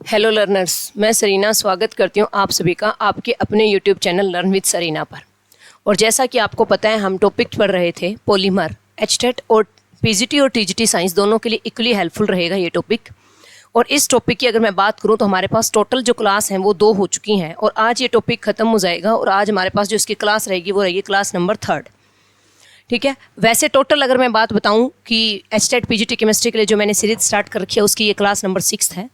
Hello learners, मैं Serena स्वागत करती हूँ आप सभी का आपके अपने YouTube channel learn with Sarina पर। और जैसा कि आपको पता है हम टॉपिक पढ़ रहे थे पॉलीमर। एचटेट और पीजीटी और टीजीटी साइंस दोनों के लिए इक्वली हेल्पफुल रहेगा ये टॉपिक। और इस टॉपिक की अगर मैं बात करूँ तो हमारे पास टोटल जो क्लास हैं वो 2 हो चुकी हैं और आज ये टॉपिक ख़त्म हो जाएगा। और आज हमारे पास जो इसकी क्लास रहेगी वो रहेगी क्लास नंबर 3। ठीक है। वैसे टोटल अगर मैं बात बताऊं कि एचटेट पीजीटी केमिस्ट्री के लिए जो मैंने सीरीज स्टार्ट कर रखी है उसकी ये क्लास नंबर 6 है।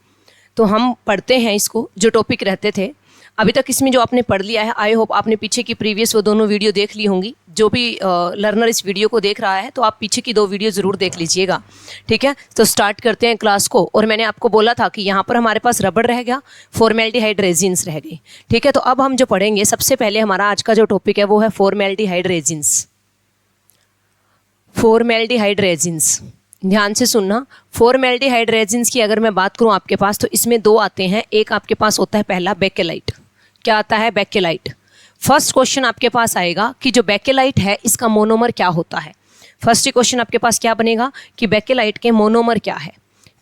तो हम पढ़ते हैं इसको, जो टॉपिक रहते थे अभी तक इसमें जो आपने पढ़ लिया है। आई होप आपने पीछे की प्रीवियस वो दोनों वीडियो देख ली होंगी। जो भी लर्नर इस वीडियो को देख रहा है तो आप पीछे की 2 वीडियो ज़रूर देख लीजिएगा। ठीक है, तो स्टार्ट करते हैं क्लास को। और मैंने आपको बोला था कि यहाँ पर हमारे पास रबड़ रह गया, फॉर्मेल्डिहाइड रेजिन्स रह गई। ठीक है, तो अब हम जो पढ़ेंगे सबसे पहले हमारा आज का जो टॉपिक है वो है फॉर्मेल्डिहाइड रेजिन्स। फॉर्मेल्डिहाइड रेजिन्स, ध्यान से सुनना। फॉर्मेल्डिहाइड रेजिन्स की अगर मैं बात करूं आपके पास तो इसमें 2 आते हैं। एक आपके पास होता है पहला बेकेलाइट। क्या आता है? बेकेलाइट। फर्स्ट क्वेश्चन आपके पास आएगा कि जो बेकेलाइट है इसका मोनोमर क्या होता है। फर्स्ट क्वेश्चन आपके पास क्या बनेगा कि बेकेलाइट के मोनोमर क्या है।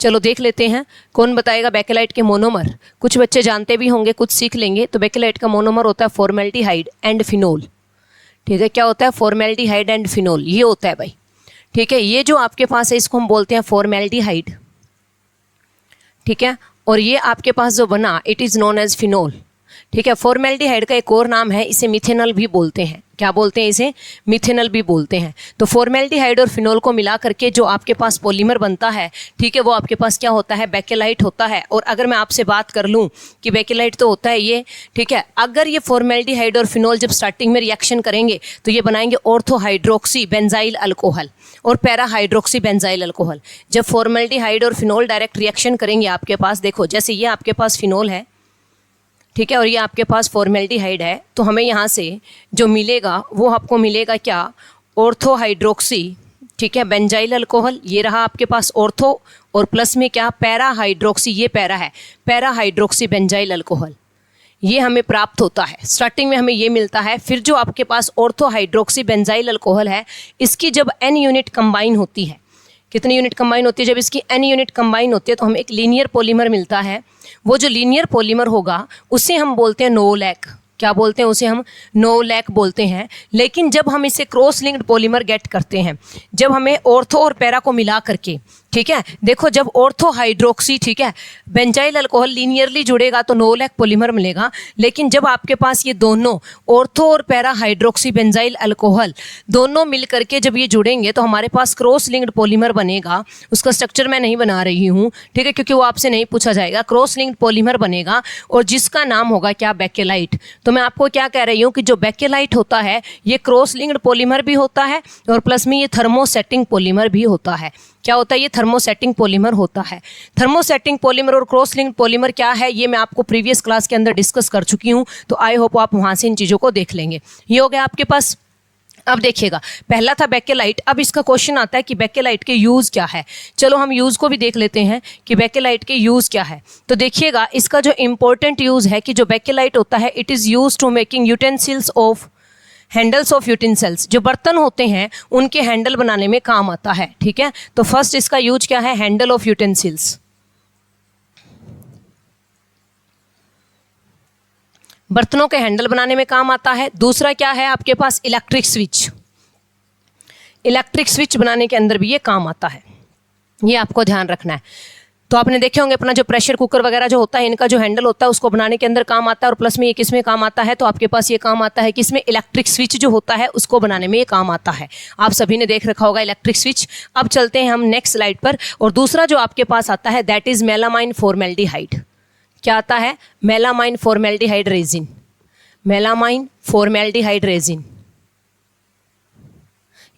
चलो देख लेते हैं कौन बताएगा बेकेलाइट के मोनोमर। कुछ बच्चे जानते भी होंगे, कुछ सीख लेंगे। तो बेकेलाइट का मोनोमर होता है फॉर्मेल्डिहाइड एंड फिनोल। ठीक है, क्या होता है? फॉर्मेल्डिहाइड एंड फिनोल, ये होता है भाई। ठीक है, ये जो आपके पास है इसको हम बोलते हैं फॉर्मेल्डिहाइड। ठीक है, और ये आपके पास जो बना it is known as phenol. ठीक है, फॉर्मेल्डिहाइड का एक और नाम है, इसे मिथेनॉल भी बोलते हैं। क्या बोलते हैं इसे? मिथेनॉल भी बोलते हैं। तो फॉर्मेल्डिहाइड और फिनोल को मिला करके जो आपके पास पॉलीमर बनता है, ठीक है, वो आपके पास क्या होता है? बेकेलाइट होता है। और अगर मैं आपसे बात कर लूँ कि बेकेलाइट तो होता है ये, ठीक है, अगर ये फॉर्मेल्डिहाइड और फिनोल जब स्टार्टिंग में रिएक्शन करेंगे तो ये बनाएंगे ऑर्थोहाइड्रोक्सी बेंजाइल अल्कोहल और पैरा हाइड्रोक्सी बेंजाइल अल्कोहल। जब फॉर्मेल्डिहाइड और फिनोल डायरेक्ट रिएक्शन करेंगे आपके पास, देखो जैसे ये आपके पास फिनोल है, ठीक है, और ये आपके पास फॉर्मेल्डिहाइड है, तो हमें यहाँ से जो मिलेगा वो आपको मिलेगा क्या? ऑर्थोहाइड्रोक्सी, ठीक है, बेंजाइल अल्कोहल। ये रहा आपके पास ऑर्थो, और प्लस में क्या? पैरा हाइड्रोक्सी, ये पैरा है, पैरा हाइड्रोक्सी बेंजाइल अल्कोहल। ये हमें प्राप्त होता है, स्टार्टिंग में हमें ये मिलता है। फिर जो आपके पास ऑर्थोहाइड्रोक्सी बेंजाइल अल्कोहल है, इसकी जब n यूनिट कंबाइन होती है, कितनी यूनिट कंबाइन होती है? जब इसकी n यूनिट कंबाइन होती है तो हमें एक लीनियर पॉलीमर मिलता है। वो जो लीनियर पॉलीमर होगा उसे हम बोलते हैं नोलैक। क्या बोलते हैं उसे? हम नोलैक बोलते हैं। लेकिन जब हम इसे क्रॉस लिंक्ड पॉलीमर गेट करते हैं, जब हमें ऑर्थो और पैरा को मिला करके, ठीक है, देखो जब ऑर्थो हाइड्रोक्सी, ठीक है, बेंजाइल अल्कोहल लीनियरली जुड़ेगा तो नोलैक पॉलीमर मिलेगा। लेकिन जब आपके पास ये दोनों ऑर्थो और पैरा हाइड्रोक्सी बेंजाइल अल्कोहल दोनों मिल करके जब ये जुड़ेंगे तो हमारे पास क्रॉस लिंक्ड पॉलीमर बनेगा। उसका स्ट्रक्चर मैं नहीं बना रही हूँ, ठीक है, क्योंकि वो आपसे नहीं पूछा जाएगा। क्रॉस लिंक्ड पॉलीमर बनेगा और जिसका नाम होगा क्या? बेकेलाइट। तो मैं आपको क्या कह रही हूँ कि जो बेकेलाइट होता है ये क्रॉस लिंक्ड पॉलीमर भी होता है और प्लस में ये थर्मोसेटिंग पॉलीमर भी होता है। क्या होता है? ये थर्मोसेटिंग पॉलीमर होता है। थर्मोसेटिंग पॉलीमर और क्रॉस लिंक्ड पॉलीमर क्या है ये मैं आपको प्रीवियस क्लास के अंदर डिस्कस कर चुकी हूँ, तो आई होप आप वहाँ से इन चीज़ों को देख लेंगे। ये हो गया आपके पास। अब देखिएगा, पहला था बेकेलाइट। अब इसका क्वेश्चन आता है कि बेकेलाइट के यूज़ क्या है। चलो हम यूज़ को भी देख लेते हैं कि बेकेलाइट के यूज़ क्या है। तो देखिएगा, इसका जो इम्पोर्टेंट यूज़ है कि जो बेकेलाइट होता है it is use to making utensils of handles of utensils. जो बर्तन होते हैं उनके हैंडल बनाने में काम आता है। ठीक है, तो फर्स्ट इसका यूज क्या है? हैंडल ऑफ यूटेंसिल्स, बर्तनों के हैंडल बनाने में काम आता है। दूसरा क्या है आपके पास? Electric switch. इलेक्ट्रिक स्विच बनाने के अंदर भी ये काम आता है, ये आपको ध्यान रखना है। तो आपने देखे होंगे अपना जो प्रेशर कुकर वगैरह जो होता है इनका जो हैंडल होता है उसको बनाने के अंदर काम आता है। और प्लस में ये किस में काम आता है? तो आपके पास ये काम आता है किसमें? इलेक्ट्रिक स्विच जो होता है उसको बनाने में ये काम आता है। आप सभी ने देख रखा होगा इलेक्ट्रिक स्विच। अब चलते हैं हम नेक्स्ट स्लाइड पर। और दूसरा जो आपके पास आता है दैट इज मेलामाइन फॉर्मेल्डिहाइड। क्या आता है? Melamine formaldehyde resin. Melamine formaldehyde resin,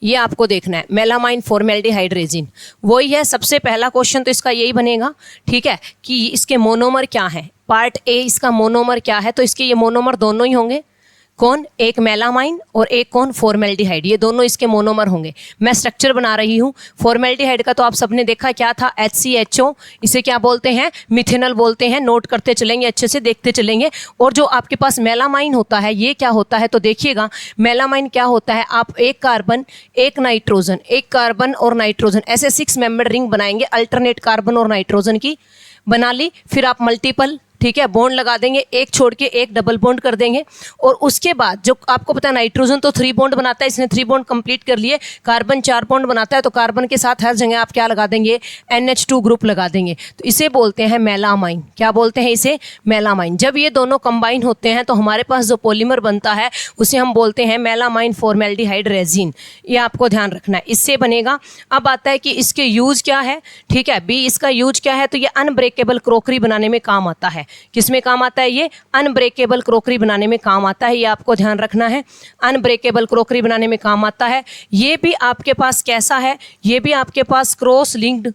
ये आपको देखना है। मेलामाइन फॉर्मेल्डिहाइड रेजिन वही है। सबसे पहला क्वेश्चन तो इसका यही बनेगा, ठीक है, कि इसके मोनोमर क्या है। पार्ट ए इसका मोनोमर क्या है? तो इसके ये मोनोमर दोनों ही होंगे। कौन? एक मेलामाइन और एक कौन? फॉर्मेल्डिहाइड। ये दोनों इसके मोनोमर होंगे। मैं स्ट्रक्चर बना रही हूँ। फॉर्मेल्डिहाइड का तो आप सबने देखा क्या था? HCHO। इसे क्या बोलते हैं? मिथेनॉल बोलते हैं। नोट करते चलेंगे, अच्छे से देखते चलेंगे। और जो आपके पास मेलामाइन होता है ये क्या होता है? तो देखिएगा मेलामाइन क्या होता है। आप एक कार्बन, एक नाइट्रोजन, एक कार्बन और नाइट्रोजन, ऐसे 6 मेंबर रिंग बनाएंगे अल्टरनेट कार्बन और नाइट्रोजन की। बना ली, फिर आप मल्टीपल, ठीक है, बॉन्ड लगा देंगे, एक छोड़ के एक डबल बॉन्ड कर देंगे। और उसके बाद जो आपको पता है नाइट्रोजन तो 3 बॉन्ड बनाता है, इसने 3 बॉन्ड कंप्लीट कर लिए। कार्बन 4 बॉन्ड बनाता है, तो कार्बन के साथ हर जगह आप क्या लगा देंगे, NH2 ग्रुप लगा देंगे। तो इसे बोलते हैं मेलामाइन। क्या बोलते हैं इसे, मेलामाइन। जब ये दोनों कंबाइन होते हैं तो हमारे पास जो पॉलीमर बनता है उसे हम बोलते हैं मेलामाइन फॉर्मेल्डिहाइड रेजिन। ये आपको ध्यान रखना है, इससे बनेगा। अब आता है कि इसके यूज क्या है, ठीक है, बी इसका यूज क्या है, तो ये अनब्रेकेबल क्रोकरी बनाने में काम आता है। किस में काम आता है, ये अनब्रेकेबल क्रोकरी बनाने में काम आता है, ये आपको ध्यान रखना है। अनब्रेकेबल क्रोकरी बनाने में काम आता है। ये भी आपके पास कैसा है, ये भी आपके पास क्रॉस लिंक्ड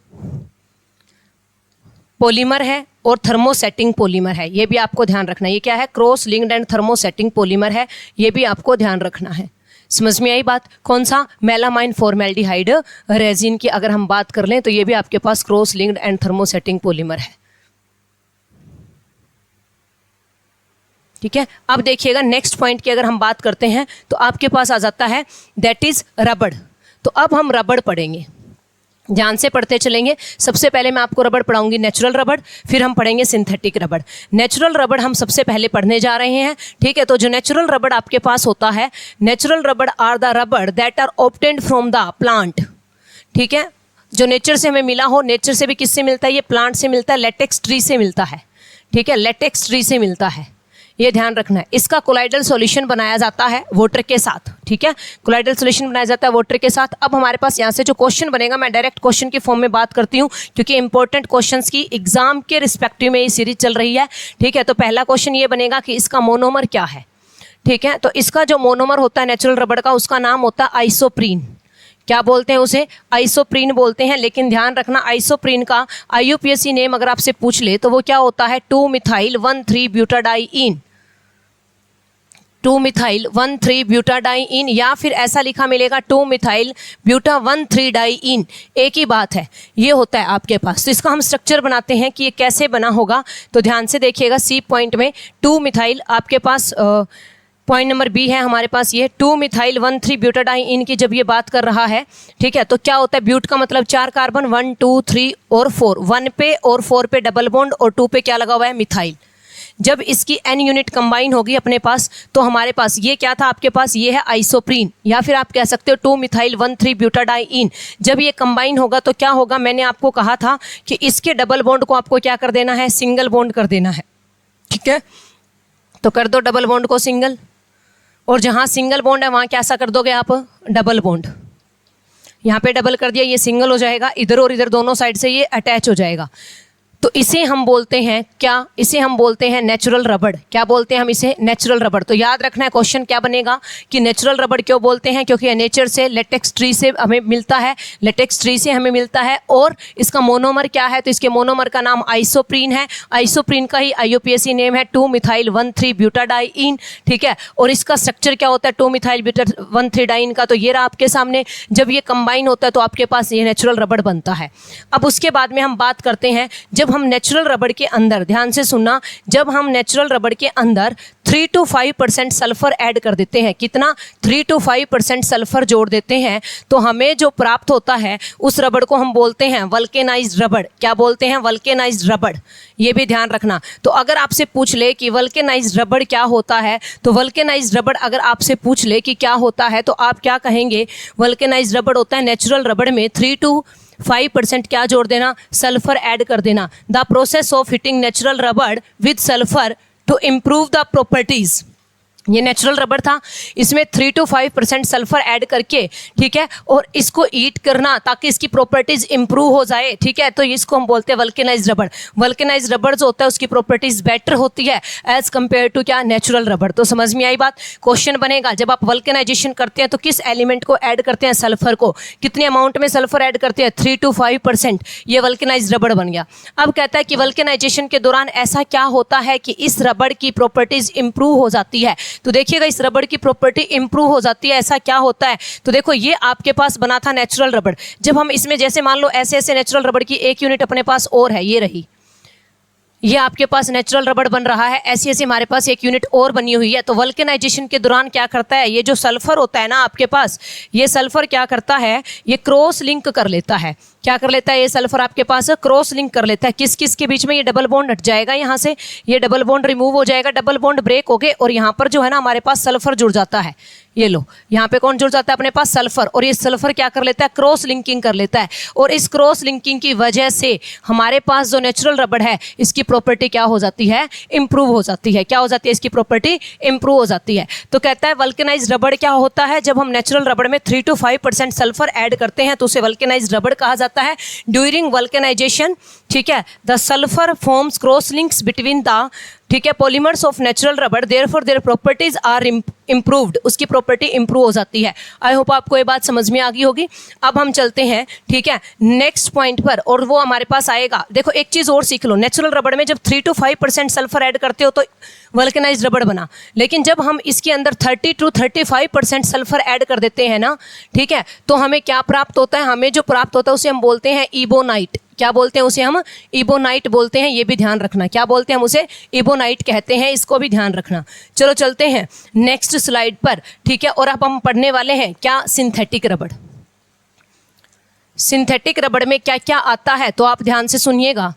पॉलीमर है और थर्मोसेटिंग पॉलीमर है, ये भी आपको ध्यान रखना है। ये क्या है, cross linked and thermosetting polymer है, ये भी आपको ध्यान रखना है। समझ में आई बात। कौन सा, मेलामाइन फॉर्मेल्डिहाइड रेजिन की अगर हम बात कर लें तो ये भी आपके पास cross linked and thermosetting polymer है, ठीक है। अब देखिएगा नेक्स्ट पॉइंट की अगर हम बात करते हैं तो आपके पास आ जाता है दैट इज रबड़। तो अब हम रबड़ पढ़ेंगे, ध्यान से पढ़ते चलेंगे। सबसे पहले मैं आपको रबड़ पढ़ाऊंगी नेचुरल रबड़, फिर हम पढ़ेंगे सिंथेटिक रबड़। नेचुरल रबड़ हम सबसे पहले पढ़ने जा रहे हैं, ठीक है। तो जो नेचुरल रबड़ आपके पास होता है, natural rubber are the rubber that are obtained from the plant, ठीक है। जो नेचर से हमें मिला हो, नेचर से भी किससे मिलता है, ये प्लांट से मिलता है, लेटेक्स ट्री से मिलता है, ठीक है, लेटेक्स ट्री से मिलता है, ये ध्यान रखना है। इसका कोलाइडल सॉल्यूशन बनाया जाता है वाटर के साथ, ठीक है, कोलाइडल सॉल्यूशन बनाया जाता है वाटर के साथ। अब हमारे पास यहाँ से जो क्वेश्चन बनेगा, मैं डायरेक्ट क्वेश्चन की फॉर्म में बात करती हूँ क्योंकि इंपॉर्टेंट क्वेश्चंस की एग्जाम के रिस्पेक्टिव में ये सीरीज चल रही है, ठीक है। तो पहला क्वेश्चन ये बनेगा कि इसका मोनोमर क्या है, ठीक है। तो इसका जो मोनोमर होता है नेचुरल रबड़ का, उसका नाम होता है आइसोप्रीन। क्या बोलते हैं उसे, आइसोप्रीन बोलते हैं। लेकिन ध्यान रखना आइसोप्रीन का IUPAC नेम अगर आपसे पूछ ले तो वो क्या होता है, 2-methyl-1,3-butadiene, 2-methyl-1,3-butadiene, या फिर ऐसा लिखा मिलेगा 2-methyl-buta-1,3-diene, एक ही बात है, ये होता है आपके पास। तो इसका हम स्ट्रक्चर बनाते हैं कि ये कैसे बना होगा, तो ध्यान से देखिएगा। सी पॉइंट में 2-methyl आपके पास पॉइंट नंबर बी है हमारे पास, ये 2-methyl-1,3-butadiene की जब ये बात कर रहा है, ठीक है। तो क्या होता है, ब्यूट का मतलब 4 कार्बन, 1, 2, 3 और 4, 1 पे और 4 पे डबल बॉन्ड और 2 पे क्या लगा हुआ है, मिथाइल। जब इसकी N यूनिट कंबाइन होगी अपने पास तो हमारे पास ये क्या था, आपके पास ये है आइसोप्रीन, या फिर आप कह सकते हो 2-methyl-1,3-butadiene। जब ये कंबाइन होगा तो क्या होगा, मैंने आपको कहा था कि इसके डबल बॉन्ड को आपको क्या कर देना है, सिंगल बॉन्ड कर देना है, ठीक है। तो कर दो डबल बॉन्ड को सिंगल, और जहाँ सिंगल बॉन्ड है वहाँ कैसा कर दोगे आप, डबल बॉन्ड। यहाँ पे डबल कर दिया, ये सिंगल हो जाएगा, इधर और इधर दोनों साइड से ये अटैच हो जाएगा। तो इसे हम बोलते हैं क्या, इसे हम बोलते हैं नेचुरल रबड़। क्या बोलते हैं हम इसे, नेचुरल रबड़। तो याद रखना है क्वेश्चन क्या बनेगा कि नेचुरल रबड़ क्यों बोलते हैं, क्योंकि नेचर से लेटेक्स ट्री से हमें मिलता है, लेटेक्स ट्री से हमें मिलता है। और इसका मोनोमर क्या है, तो इसके मोनोमर का नाम आइसोप्रीन है। आइसोप्रीन का ही IUPAC नेम है 2-methyl-1,3-butadiene, ठीक है। और इसका स्ट्रक्चर क्या होता है 2-methyl-1,3-diene का, तो ये रहा आपके सामने। जब ये कंबाइन होता है तो आपके पास ये नेचुरल रबड़ बनता है। अब उसके बाद में हम बात करते हैं, जब हम नेचुरल रबड़ के अंदर, ध्यान से सुनना, जब हम नेचुरल रबड़ के अंदर 3 to 5% सल्फर ऐड कर देते हैं, कितना, 3 to 5% सल्फर जोड़ देते हैं, तो हमें जो प्राप्त होता है उस रबड़ को हम बोलते हैं वल्केनाइज्ड रबड़। क्या बोलते हैं, वल्केनाइज्ड रबड़। ये भी ध्यान रखना। तो अगर आपसे पूछ ले कि वल्केनाइज्ड रबड़ क्या होता है, तो वल्केनाइज्ड रबड़ अगर आपसे पूछ ले कि क्या होता है तो आप क्या कहेंगे, वल्केनाइज्ड रबड़ होता है नेचुरल रबड़ में 3 to 5% क्या जोड़ देना, सल्फर ऐड कर देना। The process of heating natural rubber with sulphur to improve the properties. ये नेचुरल रबड़ था, इसमें 3 to 5% सल्फर ऐड करके, ठीक है, और इसको ईट करना ताकि इसकी प्रॉपर्टीज इंप्रूव हो जाए, ठीक है। तो इसको हम बोलते हैं वल्केनाइज्ड रबड़। वल्केनाइज्ड रबड़ जो होता है उसकी प्रॉपर्टीज बेटर होती है एज कंपेयर टू क्या, नेचुरल रबड़। तो समझ में आई बात। क्वेश्चन बनेगा, जब आप वल्केनाइजेशन करते हैं तो किस एलिमेंट को ऐड करते हैं, सल्फर को। कितने अमाउंट में सल्फर ऐड करते हैं, 3 to 5%। ये वल्केनाइज्ड रबड़ बन गया। अब कहता है कि वल्केनाइजेशन के दौरान ऐसा क्या होता है कि इस रबड़ की प्रॉपर्टीज इंप्रूव हो जाती है। तो देखिएगा इस रबड़ की प्रॉपर्टी इंप्रूव हो जाती है, ऐसा क्या होता है। तो देखो ये आपके पास बना था नेचुरल रबड़। जब हम इसमें जैसे मान लो ऐसे ऐसे नेचुरल रबड़ की एक यूनिट अपने पास और है, ये रही, ये आपके पास नेचुरल रबड़ बन रहा है। ऐसी ऐसी हमारे पास एक यूनिट और बनी हुई है। तो वल्केनाइजेशन के दौरान क्या करता है, ये जो सल्फर होता है ना आपके पास, ये सल्फर क्या करता है, ये क्रॉस लिंक कर लेता है। क्या कर लेता है, ये सल्फर आपके पास क्रॉस लिंक कर लेता है। किस किस के बीच में, ये डबल बॉन्ड हट जाएगा, यहाँ से ये डबल बॉन्ड रिमूव हो जाएगा, डबल बॉन्ड ब्रेक हो गए और यहाँ पर जो है ना हमारे पास सल्फर जुड़ जाता है। ये लो, यहाँ पे कौन जुड़ जाता है अपने पास, सल्फर। और ये सल्फर क्या कर लेता है, क्रॉस लिंकिंग कर लेता है। और इस क्रॉस लिंकिंग की वजह से हमारे पास जो नेचुरल रबड़ है, इसकी प्रॉपर्टी क्या हो जाती है, इंप्रूव हो जाती है। क्या हो जाती है, इसकी प्रॉपर्टी इंप्रूव हो जाती है। तो कहता है वल्केनाइज्ड रबड़ क्या होता है, जब हम नेचुरल रबड़ में 3 to 5% सल्फर ऐड करते हैं तो उसे वल्केनाइज्ड रबड़ कहा जाता है। ड्यूरिंग वल्केनाइजेशन, ठीक है, the sulphur forms cross links between the, ठीक है, polymers of natural rubber, therefore their properties are improved, उसकी प्रॉपर्टी इंप्रूव हो जाती है। आई होप आपको ये बात समझ में आ गई होगी। अब हम चलते हैं, ठीक है, नेक्स्ट पॉइंट पर, और वो हमारे पास आएगा। देखो एक चीज़ और सीख लो, नेचुरल रबड़ में जब 3 to 5% सल्फर ऐड करते हो तो वल्केनाइज्ड रबड़ बना, लेकिन जब हम इसके अंदर 30 to 35% सल्फर ऐड कर देते हैं ना, ठीक है, तो हमें क्या प्राप्त होता है, हमें जो प्राप्त होता है उसे हम बोलते हैं इबोनाइट। क्या बोलते हैं उसे, हम इबोनाइट बोलते हैं। ये भी ध्यान रखना, क्या बोलते हैं हम उसे, इबोनाइट कहते हैं, इसको भी ध्यान रखना। चलो चलते हैं नेक्स्ट स्लाइड पर, ठीक है। और अब हम पढ़ने वाले हैं क्या, सिंथेटिक रबड़। सिंथेटिक रबड़ में क्या क्या आता है, तो आप ध्यान से सुनिएगा।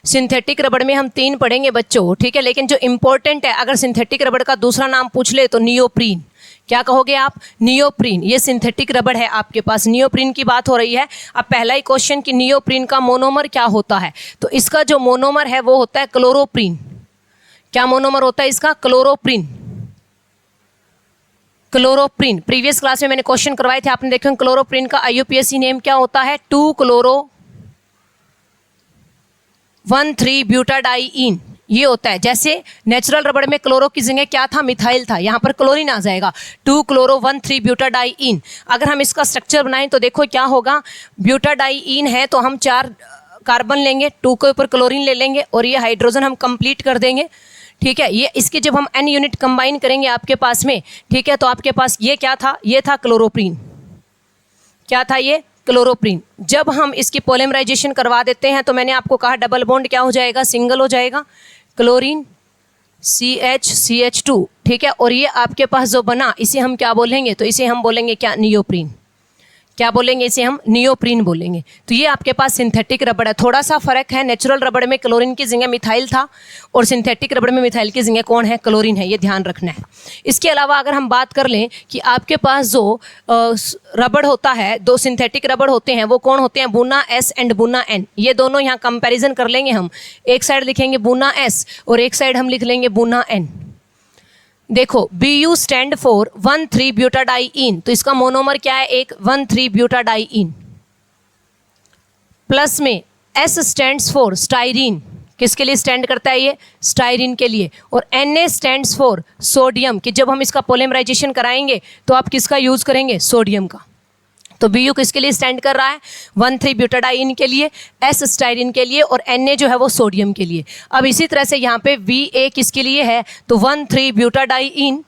सिंथेटिक रबड़ में हम 3 पढ़ेंगे बच्चों, ठीक है, लेकिन जो इंपॉर्टेंट है, अगर सिंथेटिक रबड़ का दूसरा नाम पूछ ले तो नियोप्रीन। क्या कहोगे आप, नियोप्रीन। ये सिंथेटिक रबड़ है आपके पास, नियोप्रीन की बात हो रही है। अब पहला ही क्वेश्चन कि नियोप्रीन का मोनोमर क्या होता है, तो इसका जो मोनोमर है वो होता है क्लोरोप्रीन। क्या मोनोमर होता है इसका, क्लोरोप्रीन। क्लोरोप्रीन, प्रीवियस क्लास में मैंने क्वेश्चन करवाए थे, आपने देखे। क्लोरोप्रीन का IUPAC नेम क्या होता है, 2-क्लोरो-1,3-ब्यूटाडाइईन। ये होता है। जैसे नेचुरल रबड़ में क्लोरो की जगह क्या था, मिथाइल था, यहाँ पर क्लोरीन आ जाएगा, 2-क्लोरो-1,3-ब्यूटाडाइईन। अगर हम इसका स्ट्रक्चर बनाएं तो देखो क्या होगा, ब्यूटाडाइईन है तो हम 4 कार्बन लेंगे, 2 के ऊपर क्लोरीन ले लेंगे और ये हाइड्रोजन हम कंप्लीट कर देंगे, ठीक है। ये इसके जब हम N यूनिट कंबाइन करेंगे आपके पास में, ठीक है, तो आपके पास ये क्या था, ये था क्लोरोप्रीन। क्या था ये, क्लोरोप्रीन। जब हम इसकी पॉलीमराइजेशन करवा देते हैं तो मैंने आपको कहा डबल बॉन्ड क्या हो जाएगा, सिंगल हो जाएगा, क्लोरीन CH2, ठीक है। और ये आपके पास जो बना, इसे हम क्या बोलेंगे, तो इसे हम बोलेंगे क्या, नियोप्रीन। क्या बोलेंगे, इसे हम नियोप्रीन बोलेंगे। तो ये आपके पास सिंथेटिक रबड़ है। थोड़ा सा फर्क है, नेचुरल रबड़ में क्लोरीन की जगह मिथाइल था और सिंथेटिक रबड़ में मिथाइल की जगह कौन है, क्लोरीन है। ये ध्यान रखना है। इसके अलावा अगर हम बात कर लें कि आपके पास जो रबड़ होता है, 2 सिंथेटिक रबड़ होते हैं, वो कौन होते हैं, बुना S एंड बुना N। ये दोनों यहाँ कंपेरिजन कर लेंगे हम। एक साइड लिखेंगे बुना S और एक साइड हम लिख लेंगे बुना N। देखो BU स्टैंड फॉर 1,3-ब्यूटाडाइईन, तो इसका मोनोमर क्या है, एक 1,3-ब्यूटाडाइईन। प्लस में S स्टैंड्स फॉर स्टाइरीन, किसके लिए स्टैंड करता है ये, स्टाइरीन के लिए। और Na स्टैंड्स फॉर सोडियम, कि जब हम इसका पॉलीमराइजेशन कराएंगे तो आप किसका यूज करेंगे, सोडियम का। तो BU किसके लिए स्टैंड कर रहा है, 1,3-ब्यूटाडाइईन के लिए, S स्टाइरीन के लिए और Na जो है वो सोडियम के लिए। अब इसी तरह से यहाँ पे Va किसके लिए है, तो 1,3-ब्यूटाडाइईन,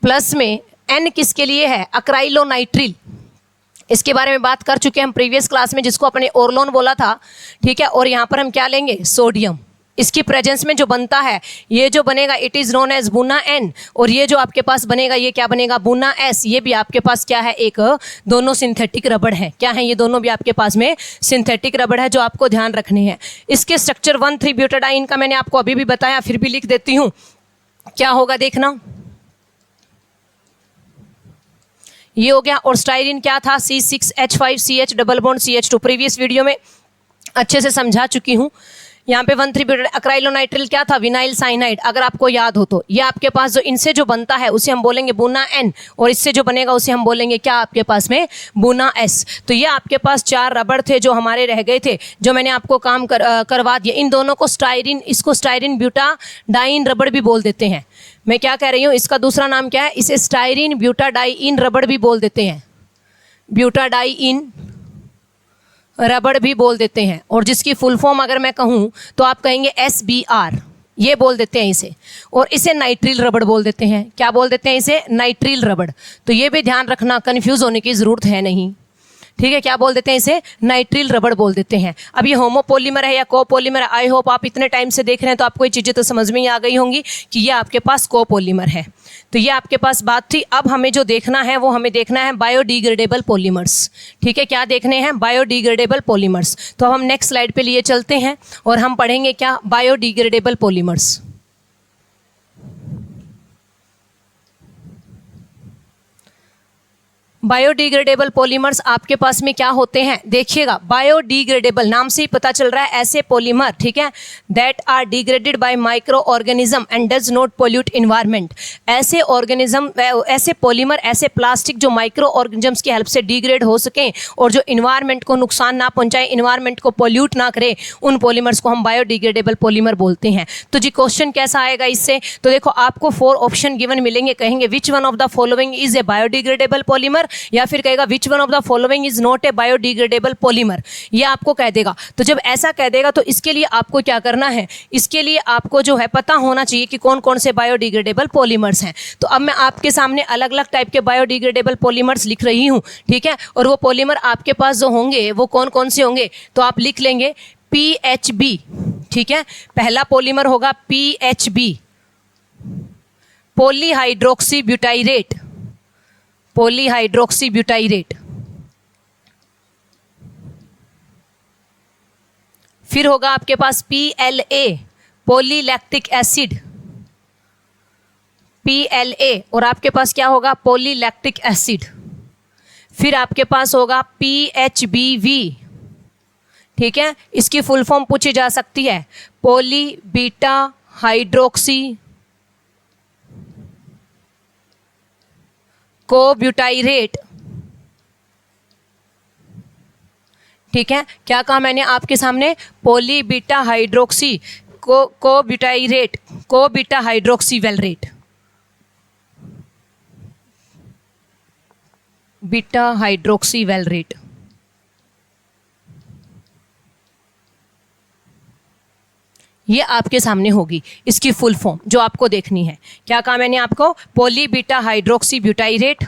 प्लस में N किसके लिए है, अक्राइलोनाइट्रिल। इसके बारे में बात कर चुके हैं हम प्रीवियस क्लास में, जिसको अपने ओरलोन बोला था, ठीक है। और यहाँ पर हम क्या लेंगे, सोडियम। इसकी प्रेजेंस में जो बनता है, ये जो बनेगा इट इज़ नोन एज बुना N, और ये जो आपके पास बनेगा ये क्या बनेगा, बुना S। ये भी आपके पास क्या है, एक दोनों सिंथेटिक रबड़ है। क्या है, ये दोनों भी आपके पास में सिंथेटिक रबड़ है जो आपको ध्यान रखने हैं। इसके स्ट्रक्चर 1,3-ब्यूटाडाइईन का मैंने आपको अभी भी बताया, फिर भी लिख देती हूँ। क्या होगा देखना, ये हो गया। और स्टाइरीन क्या था, C6H5CH double bond CH2, previous video में अच्छे से समझा चुकी हूँ। यहाँ पे 1,3-ब्यूटाडाइल, अक्राइलोनाइट्रिल क्या था, विनाइल साइनाइड, अगर आपको याद हो तो। ये आपके पास जो इनसे जो बनता है उसे हम बोलेंगे बुना N, और इससे जो बनेगा उसे हम बोलेंगे क्या, आपके पास में बुना S। तो ये आपके पास 4 रबड़ थे जो हमारे रह गए थे, जो मैंने आपको काम करवा दिया। इन दोनों को स्टाइरीन, इसको स्टाइरीन ब्यूटाडाइईन रबड़ भी बोल देते हैं। मैं क्या कह रही हूँ, इसका दूसरा नाम क्या है, इसे स्टाइरीन ब्यूटाडाइईन रबड़ भी बोल देते हैं, ब्यूटाडाइईन रबड़ भी बोल देते हैं। और जिसकी फुल फॉर्म अगर मैं कहूँ तो आप कहेंगे SBR, ये बोल देते हैं इसे। और इसे नाइट्रिल रबड़ बोल देते हैं। क्या बोल देते हैं इसे, नाइट्रिल रबड़। तो ये भी ध्यान रखना, कंफ्यूज होने की ज़रूरत है नहीं, ठीक है, क्या बोल देते हैं इसे, नाइट्रिल रबड़ बोल देते हैं। अब ये होमोपॉलीमर है या कोपॉलीमर है, आई होप आप इतने टाइम से देख रहे हैं तो आपको ये चीज़ें तो समझ में ही आ गई होंगी कि ये आपके पास कोपॉलीमर है। तो ये आपके पास बात थी। अब हमें जो देखना है वो हमें देखना है बायोडिग्रेडेबल पॉलीमर्स। ठीक है, क्या देखने हैं, बायोडिग्रेडेबल पॉलीमर्स। तो अब हम नेक्स्ट स्लाइड पे लिए चलते हैं और हम पढ़ेंगे क्या, बायोडिग्रेडेबल पॉलीमर्स। बायोडिग्रेडेबल पॉलीमर्स आपके पास में क्या होते हैं, देखिएगा, बायोडिग्रेडेबल नाम से ही पता चल रहा है, ऐसे पॉलीमर, ठीक है, that are degraded by micro organism and does not pollute environment. ऐसे ऑर्गेनिज्म, ऐसे पॉलीमर, ऐसे प्लास्टिक जो माइक्रो ऑर्गेनिजम्स की हेल्प से डिग्रेड हो सकें और जो इन्वायरमेंट को नुकसान ना पहुंचाए, इन्वायरमेंट को पोल्यूट ना करे, उन पॉलीमर्स को हम बायोडिग्रेडेबल पॉलीमर बोलते हैं। तो जी क्वेश्चन कैसा आएगा इससे, तो देखो आपको 4 ऑप्शन गिवन मिलेंगे, कहेंगे which one of the following is a biodegradable polymer, या फिर कहेगा which one of the following is not a biodegradable polymer, ये आपको कह देगा। तो जब ऐसा कह देगा तो इसके लिए आपको क्या करना है, इसके लिए आपको जो है पता होना चाहिए कि कौन कौन से बायोडिग्रेडेबल पॉलीमर्स हैं। तो अब मैं आपके सामने अलग अलग टाइप के बायोडिग्रेडेबल पॉलीमर्स लिख रही हूँ, ठीक है, और वो पॉलीमर आपके पास जो होंगे वो कौन कौन से होंगे, तो आप लिख लेंगे PHB, ठीक है, पहला पॉलीमर होगा PHB, polyhydroxy butyrate, polyhydroxy butyrate. फिर होगा आपके पास PLA, पॉलीलैक्टिक एसिड, PLA, और आपके पास क्या होगा, पॉलीलैक्टिक एसिड। फिर आपके पास होगा PHBV, ठीक है, इसकी फुल फॉर्म पूछी जा सकती है, पॉली बीटा हाइड्रोक्सी कोब्यूटाइरेट। ठीक है, क्या कहा मैंने आपके सामने, पॉली बीटा हाइड्रोक्सी कोब्यूटाइरेट, को beta hydroxy valerate, beta hydroxy valerate. ये आपके सामने होगी इसकी फुल फॉर्म जो आपको देखनी है। क्या कहा मैंने आपको, poly beta hydroxy butyrate,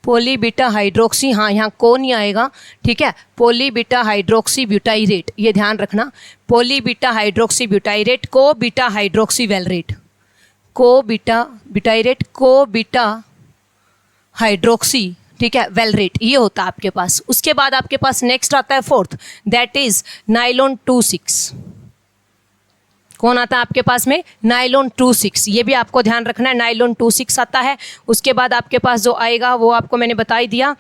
poly beta hydroxy, हाँ यहाँ को नहीं आएगा, ठीक है, पॉली बीटा हाइड्रोक्सी ब्यूटाइरेट, ये ध्यान रखना, पॉली बीटा हाइड्रोक्सी ब्यूटाइरेट को बीटा हाइड्रोक्सी वेलरेट, को बीटा ब्यूटाइरेट को बीटा हाइड्रोक्सी, ठीक है, वेलरेट, ये होता है आपके पास। उसके बाद आपके पास नेक्स्ट आता है 4th, दैट इज नाइलॉन 26। कौन आता है आपके पास में, नाइलॉन 26, ये भी आपको ध्यान रखना है, नाइलॉन 26 आता है। उसके बाद आपके पास जो आएगा वो आपको मैंने बता ही दिया,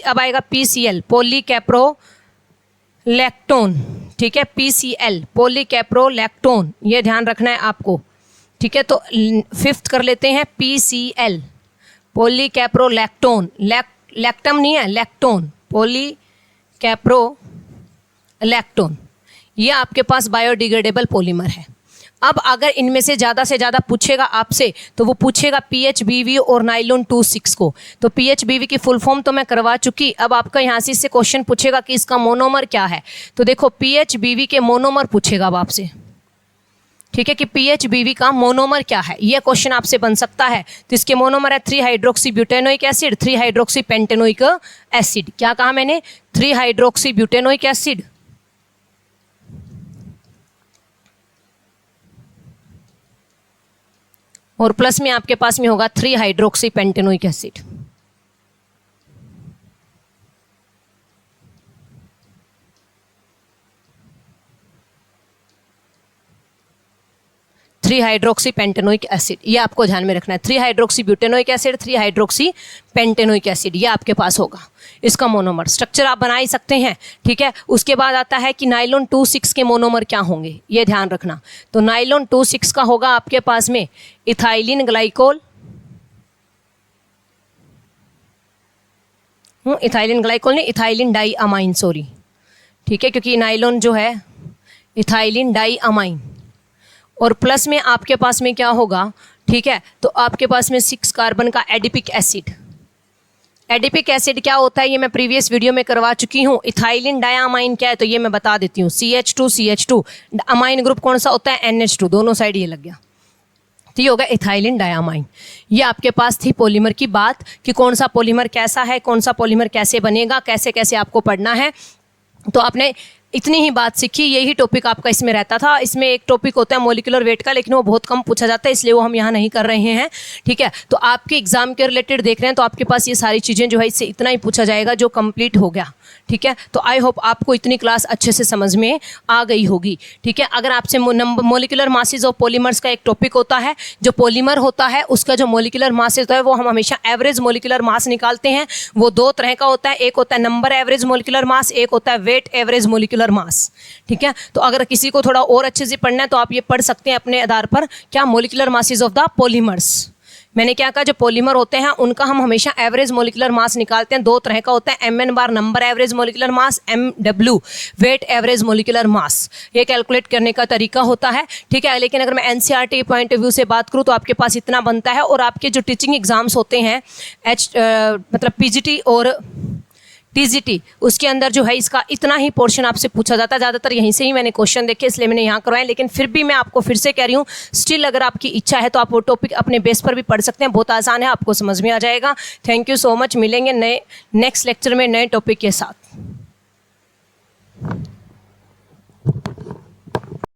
अब आएगा PCL, पॉलीकैप्रोलैक्टोन, ठीक है, PCL पॉलीकैप्रोलैक्टोन, ये ध्यान रखना है आपको, ठीक है। तो 5th कर लेते हैं, PCL पॉलीकैप्रोलैक्टोन, लैक्टम नहीं है, लैक्टोन, पॉलीकैप्रोलैक्टोन, ये आपके पास बायोडिग्रेडेबल पॉलीमर है। अब अगर इनमें से ज़्यादा पूछेगा आपसे तो वो पूछेगा PHBV और नाइलॉन 26 को। तो PHBV की फुल फॉर्म तो मैं करवा चुकी, अब आपका यहाँ से इससे क्वेश्चन पूछेगा कि इसका मोनोमर क्या है। तो देखो PHBV के मोनोमर पूछेगा अब आपसे, ठीक है, कि PHBV का मोनोमर क्या है, ये क्वेश्चन आपसे बन सकता है। तो इसके मोनोमर है 3 hydroxy butanoic acid, 3 hydroxy pentanoic acid. क्या कहा मैंने, 3 हाइड्रोक्सी ब्यूटेनोइक एसिड, और प्लस में आपके पास में होगा 3 hydroxy pentanoic acid. Three hydroxy pentanoic acid, ये आपको ध्यान में रखना है, 3 hydroxy butanoic acid, 3 hydroxy pentanoic acid, ये आपके पास होगा। इसका मोनोमर स्ट्रक्चर आप बना ही सकते हैं, ठीक है। उसके बाद आता है कि नाइलॉन 26 के मोनोमर क्या होंगे, ये ध्यान रखना। तो नाइलॉन 26 का होगा आपके पास में इथाइलिन ग्लाइकोल, इथाइलिन ग्लाइकोल नहीं, इथाइलिन डाई अमाइन, सॉरी, ठीक है, क्योंकि नाइलॉन जो है इथाइलिन डाई अमाइन, और प्लस में आपके पास में क्या होगा, ठीक है, तो आपके पास में 6 कार्बन का एडिपिक एसिड। एडिपिक एसिड क्या होता है ये मैं प्रीवियस वीडियो में करवा चुकी हूँ। इथाइलिन डायमाइन क्या है तो ये मैं बता देती हूँ, CH2 अमाइन ग्रुप कौन सा होता है, NH2, दोनों साइड ये लग गया। तो ये होगा इथाइलिन डायामाइन। ये आपके पास थी पॉलीमर की बात कि कौन सा पॉलीमर कैसा है, कौन सा पॉलीमर कैसे बनेगा, कैसे कैसे आपको पढ़ना है। तो आपने इतनी ही बात सीखी, यही टॉपिक आपका इसमें रहता था। इसमें एक टॉपिक होता है मॉलिक्यूलर वेट का, लेकिन वो बहुत कम पूछा जाता है, इसलिए वो हम यहाँ नहीं कर रहे हैं, ठीक है। तो आपके एग्जाम के रिलेटेड देख रहे हैं तो आपके पास ये सारी चीज़ें जो है इससे इतना ही पूछा जाएगा जो कंप्लीट हो गया, ठीक है। तो आई होप आपको इतनी क्लास अच्छे से समझ में आ गई होगी, ठीक है। अगर आपसे मॉलिक्यूलर मासेज ऑफ पॉलीमर्स का एक टॉपिक होता है, जो पॉलीमर होता है उसका जो मॉलिक्यूलर मास होता है वो हम हमेशा एवरेज मॉलिक्यूलर मास निकालते हैं। वो दो तरह का होता है, एक होता है नंबर एवरेज मॉलिक्यूलर मास, एक होता है वेट एवरेज मॉलिक्यूलर मास, ठीक है। तो अगर किसी को थोड़ा और अच्छे से पढ़ना है तो आप ये पढ़ सकते हैं अपने आधार पर, क्या molecular masses of the polymers. मैंने क्या कहा, जो पॉलीमर होते हैं उनका हम हमेशा एवरेज मॉलिक्यूलर मास निकालते हैं। दो तरह का होता है, MN bar number average molecular mass, MW weight average molecular mass. ये कैलकुलेट करने का तरीका होता है, ठीक है। लेकिन अगर मैं NCERT पॉइंट ऑफ व्यू से बात करूँ तो आपके पास इतना बनता है। और आपके जो टीचिंग एग्जाम्स होते हैं मतलब PGT और TGT, उसके अंदर जो है इसका इतना ही पोर्शन आपसे पूछा जाता है। ज़्यादातर यहीं से ही मैंने क्वेश्चन देखे, इसलिए मैंने यहाँ करवाए। लेकिन फिर भी मैं आपको फिर से कह रही हूँ, स्टिल अगर आपकी इच्छा है तो आप वो टॉपिक अपने बेस पर भी पढ़ सकते हैं। बहुत आसान है, आपको समझ में आ जाएगा। Thank you so much. मिलेंगे नेक्स्ट लेक्चर में नए टॉपिक के साथ।